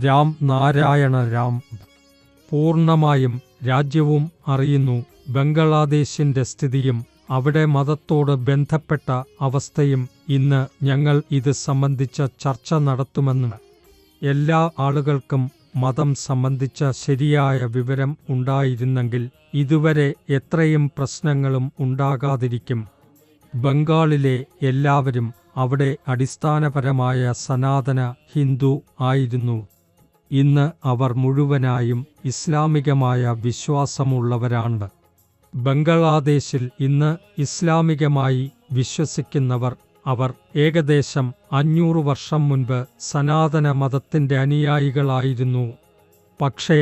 രാം നാരായണ രാം. പൂർണ്ണമായും രാജ്യവും അറിയുന്നു ബംഗ്ലാദേശിന്റെ സ്ഥിതിയും അവിടെ മതത്തോട് ബന്ധപ്പെട്ട അവസ്ഥയും. ഇന്ന് ഞങ്ങൾ ഇത് സംബന്ധിച്ച ചർച്ച നടത്തുമെന്ന്. എല്ലാ ആളുകൾക്കും മതം സംബന്ധിച്ച ശരിയായ വിവരം ഉണ്ടായിരുന്നെങ്കിൽ ഇതുവരെ എത്രയും പ്രശ്നങ്ങളും ഉണ്ടാകാതിരിക്കും. ബംഗാളിലെ എല്ലാവരും അവിടെ അടിസ്ഥാനപരമായ സനാതന ഹിന്ദു ആയിരുന്നു. ഇന്ന് അവർ മുഴുവനായും ഇസ്ലാമികമായ വിശ്വാസമുള്ളവരാണ്. ബംഗ്ലാദേശിൽ ഇന്ന് ഇസ്ലാമികമായി വിശ്വസിക്കുന്നവർ അവർ ഏകദേശം 500 വർഷം മുൻപ് സനാതന മതത്തിൻ്റെ അനുയായികളായിരുന്നു. പക്ഷേ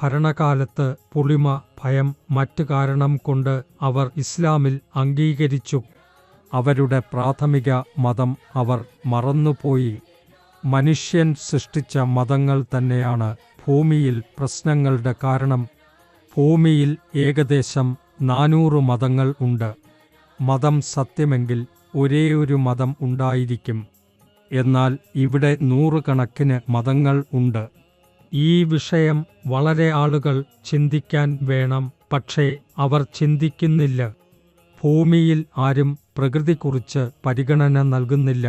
ഭരണകാലത്ത് പുളിമ, ഭയം, മറ്റു കാരണം കൊണ്ട് അവർ ഇസ്ലാമിൽ അംഗീകരിച്ചു. അവരുടെ പ്രാഥമിക മതം അവർ മറന്നുപോയി. മനുഷ്യൻ സൃഷ്ടിച്ച മതങ്ങൾ തന്നെയാണ് ഭൂമിയിൽ പ്രശ്നങ്ങളുടെ കാരണം. ഭൂമിയിൽ ഏകദേശം 400 മതങ്ങൾ ഉണ്ട്. മതം സത്യമെങ്കിൽ ഒരേയൊരു മതം ഉണ്ടായിരിക്കും. എന്നാൽ ഇവിടെ നൂറുകണക്കിന് മതങ്ങൾ ഉണ്ട്. ഈ വിഷയം വളരെ ആളുകൾ ചിന്തിക്കാൻ വേണം, പക്ഷേ അവർ ചിന്തിക്കുന്നില്ല. ഭൂമിയിൽ ആരും പ്രകൃതിക്കുറിച്ച് പരിഗണന നൽകുന്നില്ല.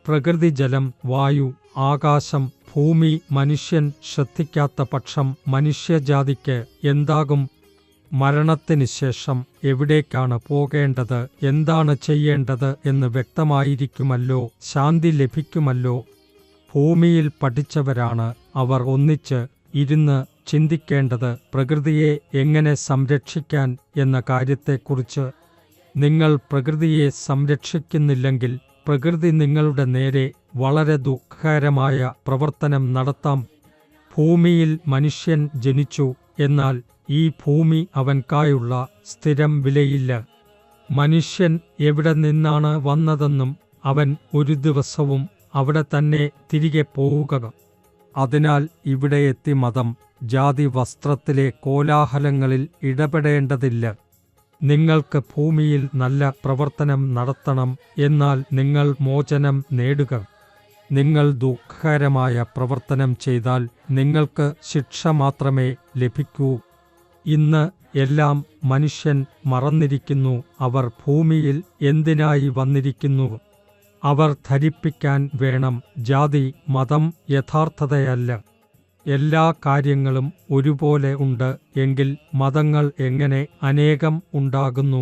പ്രകൃതി, ജലം, വായു, ആകാശം, ഭൂമി മനുഷ്യൻ ശ്രദ്ധിക്കാത്ത പക്ഷം മനുഷ്യജാതിക്ക് എന്താകും? മരണത്തിന് ശേഷം എവിടേക്കാണ് പോകേണ്ടത്, എന്താണ് ചെയ്യേണ്ടത് എന്ന് വ്യക്തമായിരിക്കുമല്ലോ, ശാന്തി ലഭിക്കുമല്ലോ. ഭൂമിയിൽ പഠിച്ചവരാണ് അവർ ഒന്നിച്ച് ഇരുന്ന് ചിന്തിക്കേണ്ടത് പ്രകൃതിയെ എങ്ങനെ സംരക്ഷിക്കാൻ എന്ന കാര്യത്തെക്കുറിച്ച്. നിങ്ങൾ പ്രകൃതിയെ സംരക്ഷിക്കുന്നില്ലെങ്കിൽ പ്രകൃതി നിങ്ങളുടെ നേരെ വളരെ ദുഃഖകരമായ പ്രവർത്തനം നടത്താം. ഭൂമിയിൽ മനുഷ്യൻ ജനിച്ചു, എന്നാൽ ഈ ഭൂമി അവൻക്കായുള്ള സ്ഥിരം വിലയില്ല. മനുഷ്യൻ എവിടെ നിന്നാണ് വന്നതെന്നും അവൻ ഒരു ദിവസവും അവിടെ തന്നെ തിരികെ പോവുക. അതിനാൽ ഇവിടെ എത്തി മതം, ജാതി, വസ്ത്രത്തിലെ കോലാഹലങ്ങളിൽ ഇടപെടേണ്ടതില്ല. നിങ്ങൾക്ക് ഭൂമിയിൽ നല്ല പ്രവർത്തനം നടത്തണം, എന്നാൽ നിങ്ങൾ മോചനം നേടുക. നിങ്ങൾ ദുഃഖകരമായ പ്രവർത്തനം ചെയ്താൽ നിങ്ങൾക്ക് ശിക്ഷ മാത്രമേ ലഭിക്കൂ. ഇന്ന് എല്ലാം മനുഷ്യൻ മറന്നിരിക്കുന്നു. അവർ ഭൂമിയിൽ എന്തിനായി വന്നിരിക്കുന്നു? അവർ ധരിപ്പിക്കാൻ വേണം. ജാതി, മതം യഥാർത്ഥതയല്ല. എല്ലാ കാര്യങ്ങളും ഒരുപോലെ ഉണ്ട് എങ്കിൽ മതങ്ങൾ എങ്ങനെ അനേകം ഉണ്ടാകുന്നു?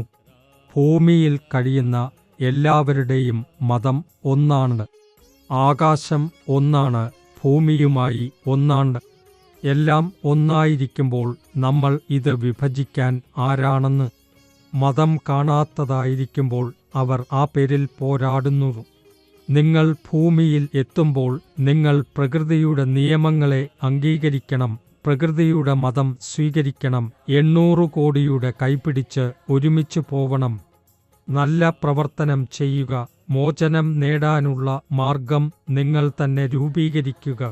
ഭൂമിയിൽ കഴിയുന്ന എല്ലാവരുടെയും മതം ഒന്നാണ്. ആകാശം ഒന്നാണ്, ഭൂമിയുമായി ഒന്നാണ്. എല്ലാം ഒന്നായിരിക്കുമ്പോൾ നമ്മൾ ഇത് വിഭജിക്കാൻ ആരാണെന്ന്? മതം കാണാത്തതായിരിക്കുമ്പോൾ അവർ ആ പേരിൽ പോരാടുന്നു. നിങ്ങൾ ഭൂമിയിൽ എത്തുമ്പോൾ നിങ്ങൾ പ്രകൃതിയുടെ നിയമങ്ങളെ അംഗീകരിക്കണം, പ്രകൃതിയുടെ മതം സ്വീകരിക്കണം. 800 കോടിയുടെ കൈപിടിച്ച് ഒരുമിച്ച് പോവണം. നല്ല പ്രവർത്തനം ചെയ്യുക. മോചനം നേടാനുള്ള മാർഗം നിങ്ങൾ തന്നെ രൂപീകരിക്കുക.